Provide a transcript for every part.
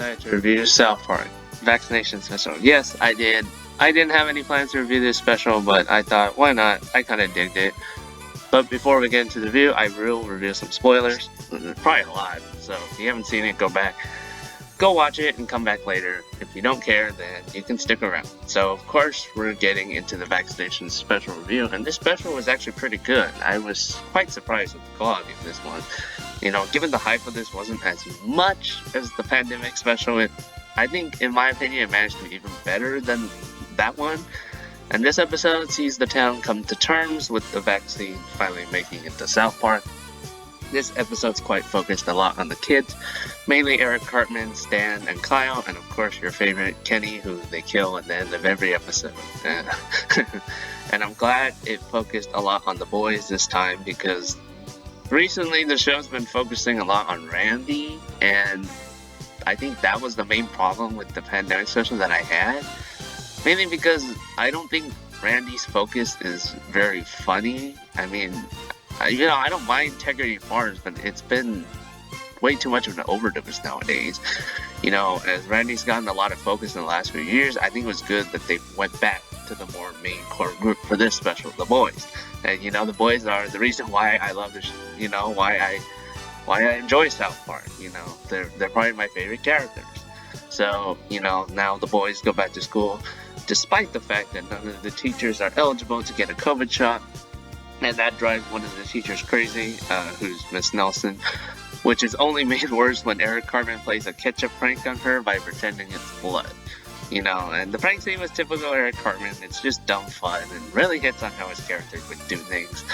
decided to review South Park Vaccination Special. Yes, I did. I didn't have any plans to review this special, but I thought, why not? I kind of digged it. But before we get into the review, I will review some spoilers. Probably a lot, so if you haven't seen it, go watch it and come back later. If you don't care, then you can stick around. So, of course, we're getting into the Vaccination Special review, and this special was actually pretty good. I was quite surprised with the quality of this one. You know, given the hype of this wasn't as much as the pandemic special, I think, in my opinion, it managed to be even better than that one. And this episode sees the town come to terms with the vaccine finally making it to South Park. This episode's quite focused a lot on the kids, mainly Eric, Cartman, Stan, and Kyle, and of course your favorite Kenny, who they kill at the end of every episode. And I'm glad it focused a lot on the boys this time, because recently the show's been focusing a lot on Randy, and I think that was the main problem with the pandemic special that I had. Mainly because I don't think Randy's focus is very funny. I mean, you know, I don't mind Integrity Farms, but it's been way too much of an overdose nowadays. You know, as Randy's gotten a lot of focus in the last few years, I think it was good that they went back to the more main core group for this special, the boys. And, you know, the boys are the reason why I love this, you know, why I enjoy South Park. You know, they're probably my favorite characters. So, you know, now the boys go back to school, despite the fact that none of the teachers are eligible to get a COVID shot. And that drives one of the teachers crazy, who's Miss Nelson, which is only made worse when Eric Cartman plays a ketchup prank on her by pretending it's blood. You know, and the prank scene was typical Eric Cartman. It's just dumb fun and really hits on how his character would do things.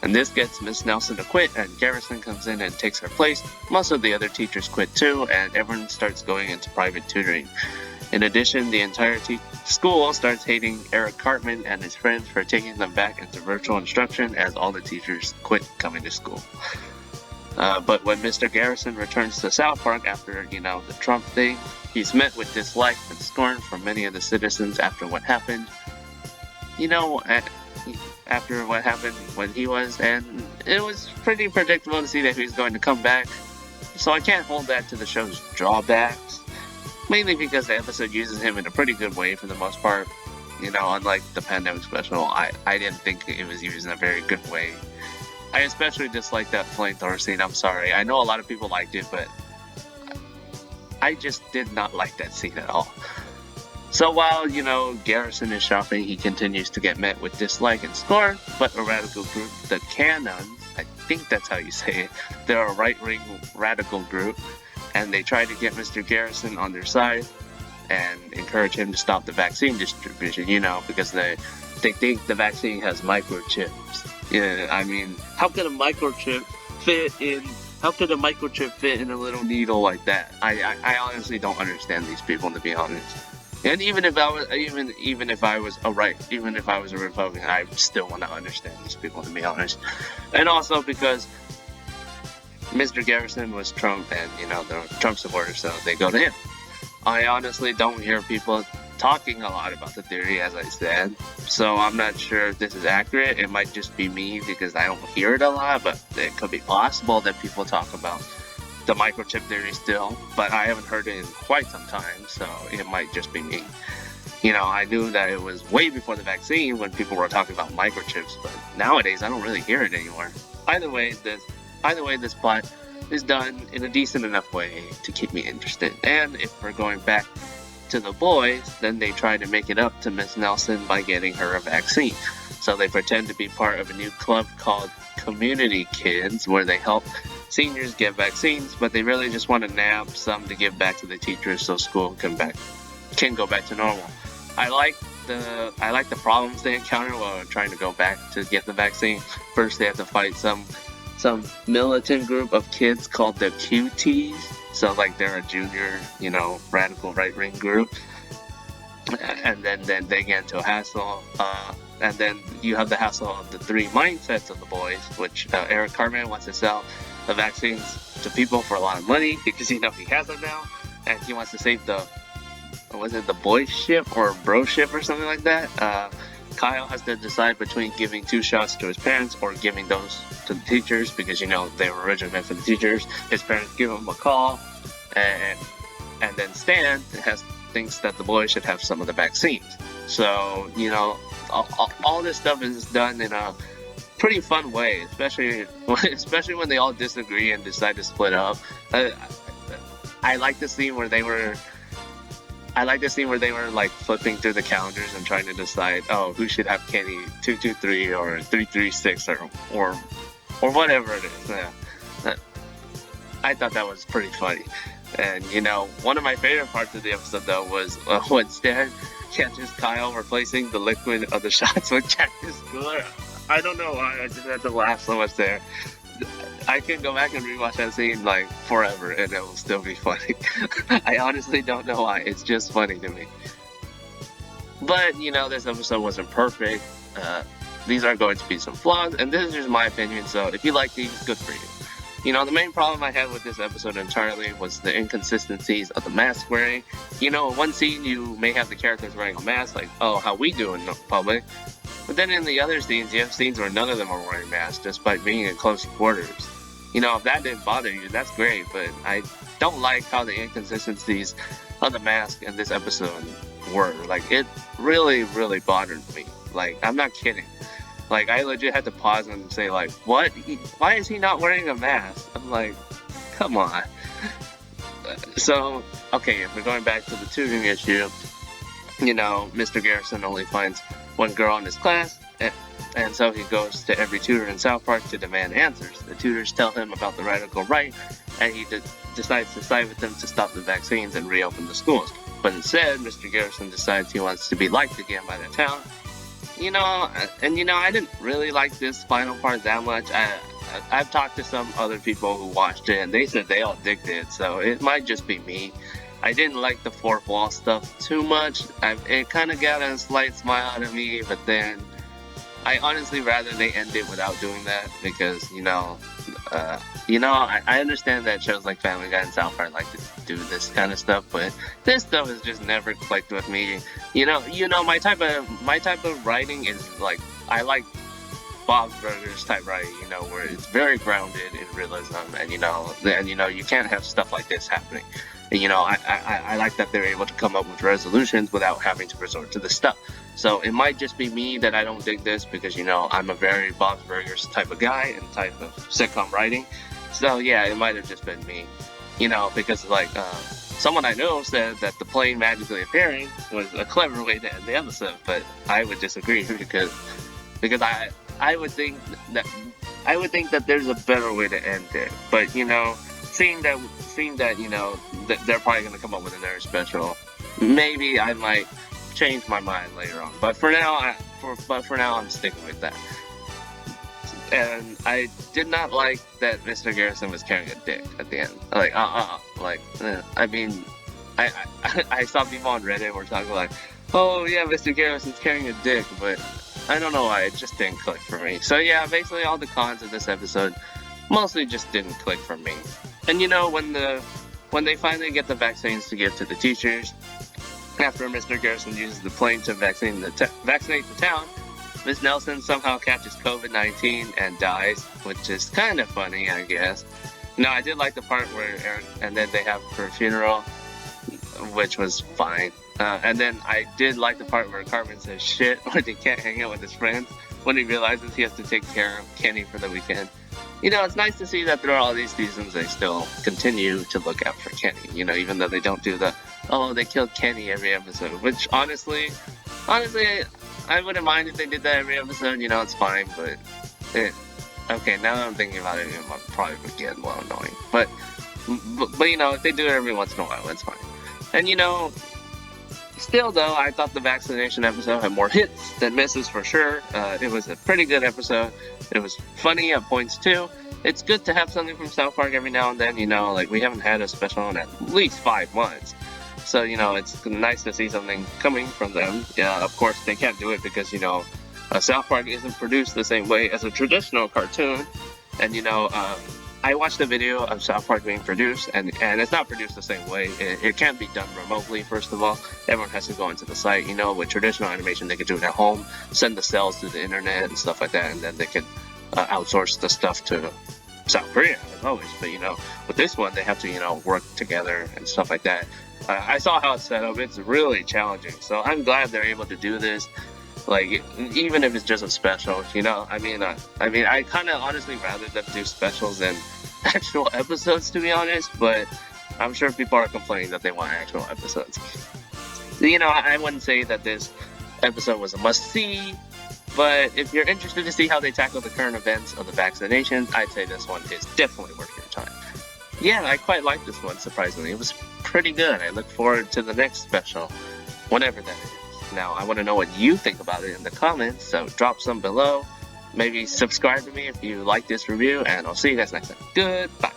And this gets Miss Nelson to quit, and Garrison comes in and takes her place. Most of the other teachers quit too, and everyone starts going into private tutoring. In addition, the entire school starts hating Eric Cartman and his friends for taking them back into virtual instruction, as all the teachers quit coming to school. But when Mr. Garrison returns to South Park after, you know, the Trump thing, he's met with dislike and scorn from many of the citizens after what happened. You know, after what happened when he was, and it was pretty predictable to see that he was going to come back. So I can't hold that to the show's drawbacks. Mainly because the episode uses him in a pretty good way for the most part. You know, unlike the pandemic special, I didn't think it was used in a very good way. I especially dislike that flamethrower scene, I'm sorry. I know a lot of people liked it, but I just did not like that scene at all. So while, you know, Garrison is shopping, he continues to get met with dislike and scorn, but a radical group, the Canons, I think that's how you say it, they're a right-wing radical group, and they try to get Mr. Garrison on their side and encourage him to stop the vaccine distribution, you know, because they think the vaccine has microchips. Yeah, I mean, how could a microchip fit in a little needle like that? I honestly don't understand these people, to be honest. And even if I was a Republican, I still want to understand these people, to be honest. And also because Mr. Garrison was Trump, and, you know, they're Trump supporters, so they go to him. I honestly don't hear people talking a lot about the theory, as I said, so I'm not sure if this is accurate. It might just be me because I don't hear it a lot, but it could be possible that people talk about the microchip theory still, but I haven't heard it in quite some time, so it might just be me. You know, I knew that it was way before the vaccine when people were talking about microchips, but nowadays I don't really hear it anymore. Either way, this plot is done in a decent enough way to keep me interested. And if we're going back to the boys, then they try to make it up to Miss Nelson by getting her a vaccine. So they pretend to be part of a new club called Community Kids, where they help seniors get vaccines, but they really just want to nab some to give back to the teachers so school can go back to normal. I like the problems they encounter while trying to go back to get the vaccine. First, they have to fight some militant group of kids called the QTs. So, like, they're a junior, you know, radical right-wing group. And then they get into a hassle. And then you have the hassle of the three mindsets of the boys, which Eric Cartman wants to sell the vaccines to people for a lot of money because, you know, he has them now. And he wants to save the boy ship or bro ship or something like that? Kyle has to decide between giving 2 shots to his parents or giving those to the teachers because, you know, they were originally meant for the teachers. His parents give him a call, and and then Stan thinks that the boy should have some of the vaccines. So, you know, all this stuff is done in a pretty fun way, especially when they all disagree and decide to split up. I like the scene where they were. I like the scene where they were like flipping through the calendars and trying to decide, oh, who should have Kenny 223 or 336 or whatever it is. Yeah. I thought that was pretty funny. And you know, one of my favorite parts of the episode though was when Stan catches Kyle replacing the liquid of the shots with cactus cooler. I don't know why, I just had to laugh so much there. I can go back and rewatch that scene like forever and it will still be funny. I honestly don't know why, it's just funny to me. But you know, this episode wasn't perfect. These are going to be some flaws, and this is just my opinion, so if you like these, good for you. You know, the main problem I had with this episode entirely was the inconsistencies of the mask wearing. You know, in one scene you may have the characters wearing a mask, like, oh, how we do in public. But then in the other scenes, you have scenes where none of them are wearing masks, despite being in close quarters. You know, if that didn't bother you, that's great, but I don't like how the inconsistencies of the mask in this episode were. Like, it really, really bothered me. Like, I'm not kidding. Like, I legit had to pause and say, like, what? Why is he not wearing a mask? I'm like, come on. So, okay, if we're going back to the tutoring issue, you know, Mr. Garrison only finds one girl in his class, and so he goes to every tutor in South Park to demand answers. The tutors tell him about the radical right, and he decides to side with them to stop the vaccines and reopen the schools. But instead, Mr. Garrison decides he wants to be liked again by the town. You know, and you know, I didn't really like this final part that much. I've talked to some other people who watched it, and they said they all digged it, so it might just be me. I didn't like the fourth wall stuff too much. It kind of got a slight smile out of me, but then I honestly rather they end it without doing that, because I understand that shows like Family Guy and South Park like to do this kind of stuff, but this stuff has just never clicked with me. You know, my type of writing is like, I like Bob's Burgers type writing, you know, where it's very grounded in realism, and you know, you can't have stuff like this happening. And, you know, I like that they're able to come up with resolutions without having to resort to this stuff. So it might just be me that I don't dig this, because, you know, I'm a very Bob's Burgers type of guy and type of sitcom writing. So yeah, it might have just been me, you know, because like someone I know said that the plane magically appearing was a clever way to end the episode, but I would disagree because I would think that there's a better way to end it. But you know, seeing that you know that they're probably going to come up with another special, maybe I might change my mind later on. But for now, I'm sticking with that. And I did not like that Mr. Garrison was carrying a dick at the end. Like, I mean, I saw people on Reddit were talking like, oh yeah, Mr. Garrison's carrying a dick, but I don't know why, it just didn't click for me. So yeah, basically all the cons of this episode mostly just didn't click for me. And you know, when they finally get the vaccines to give to the teachers, after Mr. Garrison uses the plane to vaccinate the town, Miss Nelson somehow catches COVID-19 and dies, which is kind of funny, I guess. No, I did like the part where and then they have her funeral, which was fine. And then I did like the part where Cartman says shit when he can't hang out with his friends, when he realizes he has to take care of Kenny for the weekend. You know, it's nice to see that throughout all these seasons they still continue to look out for Kenny, you know, even though they don't do the, oh, they killed Kenny every episode, which honestly, I wouldn't mind if they did that every episode, you know, it's fine, but okay, now that I'm thinking about it, it might probably get a little annoying, but you know, if they do it every once in a while, it's fine. And you know, still though, I thought the vaccination episode had more hits than misses for sure. It was a pretty good episode. It was funny at points too. It's good to have something from South Park every now and then, you know, like we haven't had a special in at least 5 months. So, you know, it's nice to see something coming from them. Yeah, of course, they can't do it because, you know, South Park isn't produced the same way as a traditional cartoon. And, you know, I watched a video of South Park being produced, and it's not produced the same way. It can't be done remotely, first of all. Everyone has to go into the site. You know, with traditional animation, they could do it at home, send the cells through the internet and stuff like that, and then they could outsource the stuff to South Korea, as always. But, you know, with this one, they have to, you know, work together and stuff like that. I saw how it's set up. It's really challenging. So I'm glad they're able to do this. Like, even if it's just a special, you know. I mean, I kind of honestly rather them do specials than actual episodes, to be honest. But I'm sure people are complaining that they want actual episodes. You know, I wouldn't say that this episode was a must-see, but if you're interested to see how they tackle the current events of the vaccinations, I'd say this one is definitely worth your time. Yeah, I quite like this one, surprisingly. It was pretty good. I look forward to the next special, whenever that is. Now, I want to know what you think about it in the comments, so drop some below. Maybe subscribe to me if you like this review, and I'll see you guys next time. Goodbye.